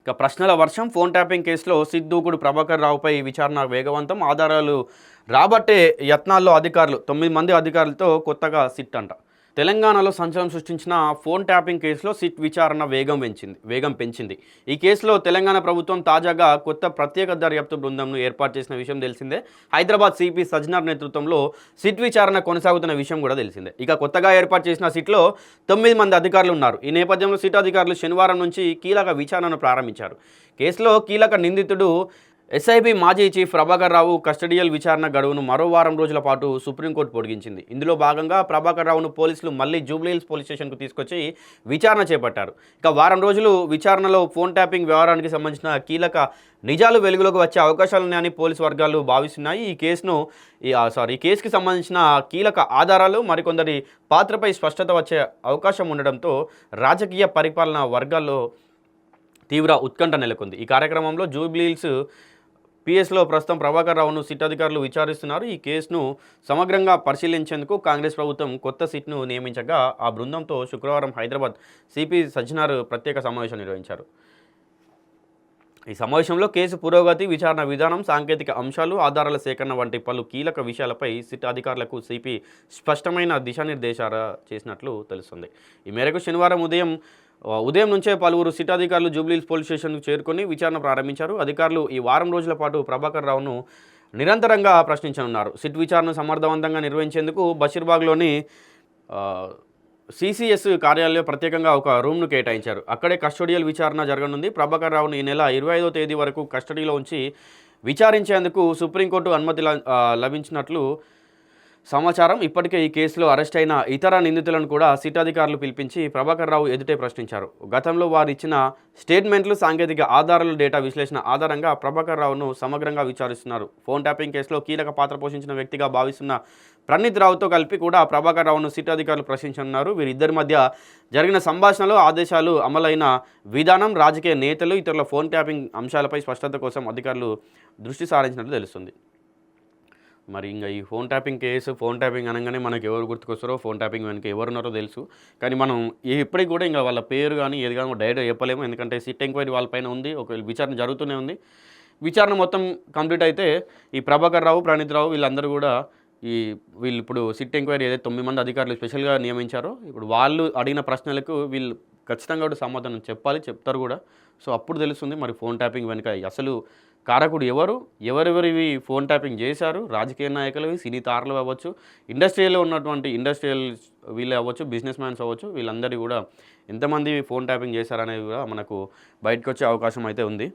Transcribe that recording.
ఇక ప్రశ్నల వర్షం ఫోన్ ట్యాపింగ్ కేసులో సిట్ దూకుడు ప్రభాకర్ రావుపై విచారణ వేగవంతం. ఆధారాలు రాబట్టే యత్నాల్లో అధికారులు 9 మంది అధికారులతో కొత్తగా సిట్ అంట. తెలంగాణలో సంచలనం సృష్టించిన ఫోన్ ట్యాపింగ్ కేసులో సిట్ విచారణ వేగం పెంచింది. ఈ కేసులో తెలంగాణ ప్రభుత్వం తాజాగా కొత్త ప్రత్యేక దర్యాప్తు బృందంను ఏర్పాటు చేసిన విషయం తెలిసిందే. హైదరాబాద్ సిపి సజ్జనార్ నేతృత్వంలో సిట్ విచారణ కొనసాగుతున్న విషయం కూడా తెలిసిందే. ఇక కొత్తగా ఏర్పాటు చేసిన సిట్లో 9 మంది అధికారులు ఉన్నారు. ఈ నేపథ్యంలో సిట్ అధికారులు శనివారం నుంచి కీలక విచారణను ప్రారంభించారు. కేసులో కీలక నిందితుడు ఎస్ఐబి మాజీ చీఫ్ ప్రభాకర్ రావు కస్టడియల్ విచారణ గడువును మరో వారం రోజుల పాటు సుప్రీంకోర్టు పొడిగించింది. ఇందులో భాగంగా ప్రభాకర్ రావును పోలీసులు మళ్లీ జూబ్లీహిల్స్ పోలీస్ స్టేషన్కు తీసుకొచ్చి విచారణ చేపట్టారు. ఇక వారం రోజులు విచారణలో ఫోన్ ట్యాపింగ్ వ్యవహారానికి సంబంధించిన కీలక నిజాలు వెలుగులోకి వచ్చే అవకాశాలున్నాయని పోలీసు వర్గాలు భావిస్తున్నాయి. ఈ కేసుకి సంబంధించిన కీలక ఆధారాలు మరికొందరి పాత్రపై స్పష్టత వచ్చే అవకాశం ఉండడంతో రాజకీయ పరిపాలనా వర్గాల్లో తీవ్ర ఉత్కంఠ నెలకొంది. ఈ కార్యక్రమంలో జూబ్లీహిల్స్ పిఎస్లో ప్రస్తుతం ప్రభాకర్ రావును సిట్ అధికారులు విచారిస్తున్నారు. ఈ కేసును సమగ్రంగా పరిశీలించేందుకు కాంగ్రెస్ ప్రభుత్వం కొత్త సిట్ను నియమించగా ఆ బృందంతో శుక్రవారం హైదరాబాద్ సిపి సజ్జనార్ ప్రత్యేక సమావేశం నిర్వహించారు. ఈ సమావేశంలో కేసు పురోగతి, విచారణ విధానం, సాంకేతిక అంశాలు, ఆధారాల సేకరణ వంటి పలు కీలక విషయాలపై సిట్ అధికారులకు సిపి స్పష్టమైన దిశానిర్దేశాలు చేసినట్లు తెలుస్తుంది. ఈ మేరకు శనివారం ఉదయం నుంచే పలువురు సిట్ అధికారులు జూబ్లీహిల్స్ పోలీస్ స్టేషన్కు చేరుకొని విచారణ ప్రారంభించారు. అధికారులు ఈ వారం రోజుల పాటు ప్రభాకర్ రావును నిరంతరంగా ప్రశ్నించనున్నారు. సిట్ విచారణను సమర్థవంతంగా నిర్వహించేందుకు బషీర్బాగ్లోని సిసిఎస్ కార్యాలయంలో ప్రత్యేకంగా ఒక రూమ్ను కేటాయించారు. అక్కడే కస్టోడియల్ విచారణ జరగనుంది. ప్రభాకర్ రావును ఈ నెల 25వ తేదీ వరకు కస్టడీలో ఉంచి విచారించేందుకు సుప్రీంకోర్టు అనుమతి లభించినట్లు సమాచారం. ఇప్పటికే ఈ కేసులో అరెస్ట్ అయిన ఇతర నిందితులను కూడా సిట్ అధికారులు పిలిపించి ప్రభాకర్ రావు ఎదుటే ప్రశ్నించారు. గతంలో వారు ఇచ్చిన స్టేట్మెంట్లు, సాంకేతిక ఆధారాల డేటా విశ్లేషణ ఆధారంగా ప్రభాకర్ రావును సమగ్రంగా విచారిస్తున్నారు. ఫోన్ ట్యాపింగ్ కేసులో కీలక పాత్ర పోషించిన వ్యక్తిగా భావిస్తున్న ప్రణీత్ రావుతో కలిపి కూడా ప్రభాకర్ రావును సిట్ అధికారులు ప్రశ్నించనున్నారు. వీరిద్దరి మధ్య జరిగిన సంభాషణలు, ఆదేశాలు అమలైన విధానం, రాజకీయ నేతలు, ఇతరుల ఫోన్ ట్యాపింగ్ అంశాలపై స్పష్టత కోసం అధికారులు దృష్టి సారించినట్లు తెలుస్తుంది. మరి ఇంకా ఈ ఫోన్ ట్యాపింగ్ అనగానే మనకు ఎవరు గుర్తుకొస్తారో, ఫోన్ ట్యాపింగ్ వెనక ఎవరున్నారో తెలుసు. కానీ మనం ఇప్పటికి కూడా ఇంకా వాళ్ళ పేరు కానీ ఏది కానీ డైరెక్ట్గా చెప్పలేము. ఎందుకంటే సిట్ ఎంక్వైరీ వాళ్ళపైన ఉంది, ఒకవేళ విచారణ జరుగుతూనే ఉంది. విచారణ మొత్తం కంప్లీట్ అయితే ఈ ప్రభాకర్ రావు, ప్రణీత్ రావు వీళ్ళందరూ కూడా వీళ్ళు ఇప్పుడు సిట్ ఎంక్వైరీ ఏదైతే 9 మంది అధికారులు స్పెషల్గా నియమించారో ఇప్పుడు వాళ్ళు అడిగిన ప్రశ్నలకు వీళ్ళు ఖచ్చితంగా కూడా సమాధానం చెప్తారు కూడా. సో అప్పుడు తెలుస్తుంది మరి ఫోన్ ట్యాపింగ్ వెనుక అసలు కారకుడు ఎవరెవరివి ఫోన్ ట్యాపింగ్ చేశారు. రాజకీయ నాయకులవి, సినీ తారలు అవ్వచ్చు, ఇండస్ట్రీలో ఉన్నటువంటి ఇండస్ట్రియల్ వీళ్ళే అవ్వచ్చు, బిజినెస్ మ్యాన్స్ అవ్వచ్చు, వీళ్ళందరూ కూడా ఎంతమంది ఫోన్ ట్యాపింగ్ చేశారనేది కూడా మనకు బయటకు వచ్చే అవకాశం అయితే ఉంది.